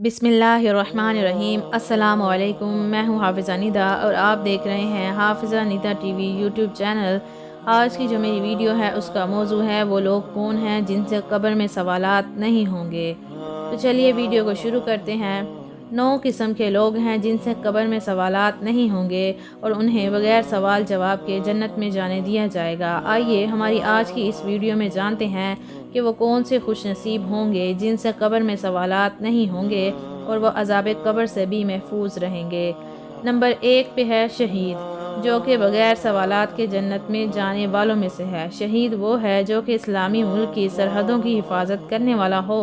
बिस्मिल्लाहिर्रहमानिर्रहीम। अस्सलामु अलैकुम। मैं हूँ हाफिज़ा निदा और आप देख रहे हैं Hafiza Nida TV YouTube channel. आज की जो मेरी वीडियो है उसका मौजू है वो लोग कौन हैं जिनसे कब्र में सवालात नहीं होंगे। तो चलिए वीडियो को शुरू करते हैं। 9 किस्म के लोग हैं जिनसे कब्र में सवालात नहीं होंगे और उन्हें बग़ैर सवाल जवाब के जन्नत में जाने दिया जाएगा। आइए हमारी आज की इस वीडियो में जानते हैं कि वो कौन से खुश नसीब होंगे जिनसे कब्र में सवालात नहीं होंगे और वह अज़ाब कब्र से भी महफूज रहेंगे। नंबर 1 पे है शहीद, जो कि बग़ैर सवालात के जन्नत में जाने वालों में से है। शहीद वो है जो कि इस्लामी मुल्क की सरहदों की हिफाजत करने वाला हो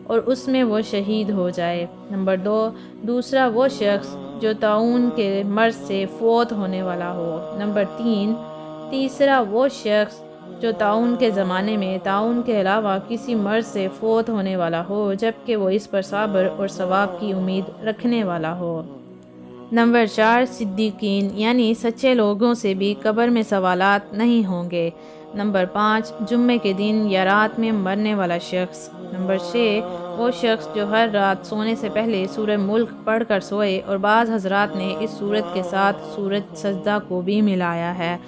और उसमें वो शहीद हो जाए। नंबर 2, दूसरा वो शख्स जो ताउन के मर्ज़ से फ़ौत होने वाला हो। नंबर 3, तीसरा वो शख्स जो ताउन के ज़माने में ताउन के अलावा किसी मर्ज़ से फ़ौत होने वाला हो जबकि वो इस पर सब्र और सवाब की उम्मीद रखने वाला हो। नंबर 4, सिद्दीकीन यानी सच्चे लोगों से भी कब्र में सवालात नहीं होंगे। नंबर 5, जुम्मे के दिन या रात में मरने वाला शख्स। नंबर 6, वो शख्स जो हर रात सोने से पहले सूरह मुल्क पढ़ कर सोए और बाज़ हज़रात ने इस सूरत के साथ सूरत सजदा को भी मिलाया है।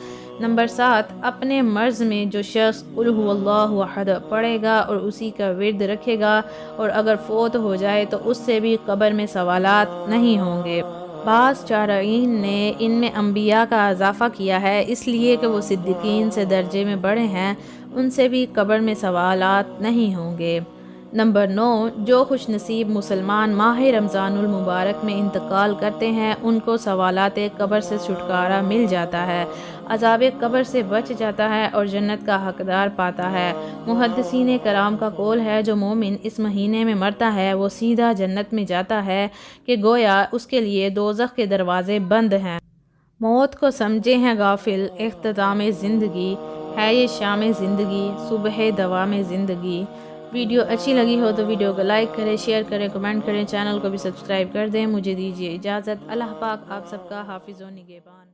नंबर 7, अपने मर्ज़ में जो शख्स कुल हुवल्लाहु अहद पढ़ेगा और उसी का विर्द रखेगा और अगर फ़ौत हो जाए तो उससे भी कब्र में सवालात नहीं होंगे। बाज़ चारईन ने इनमें अम्बिया का इजाफ़ा किया है इसलिए कि वो सिद्दीकीन से दर्जे में बड़े हैं, उनसे भी कब्र में सवालात नहीं होंगे। नंबर 9, जो खुश नसीब मुसलमान माह रमज़ानुल मुबारक में इंतकाल करते हैं उनको सवालात कब्र से छुटकारा मिल जाता है, अज़ाब कब्र से बच जाता है और जन्नत का हकदार पाता है। मुहद्दिसीन कराम का कौल है जो मोमिन इस महीने में मरता है वो सीधा जन्नत में जाता है कि गोया उसके लिए दोज़ख के दरवाज़े बंद हैं। मौत को समझे हैं गाफिल, इख्तिताम ज़िंदगी है ये शाम ज़िंदगी, सुबह दवाम ज़िंदगी। वीडियो अच्छी लगी हो तो वीडियो को लाइक करें, शेयर करें, कमेंट करें, चैनल को भी सब्सक्राइब कर दें। मुझे दीजिए इजाज़त। अल्लाह पाक आप सबका हाफिज़ व निगहबान।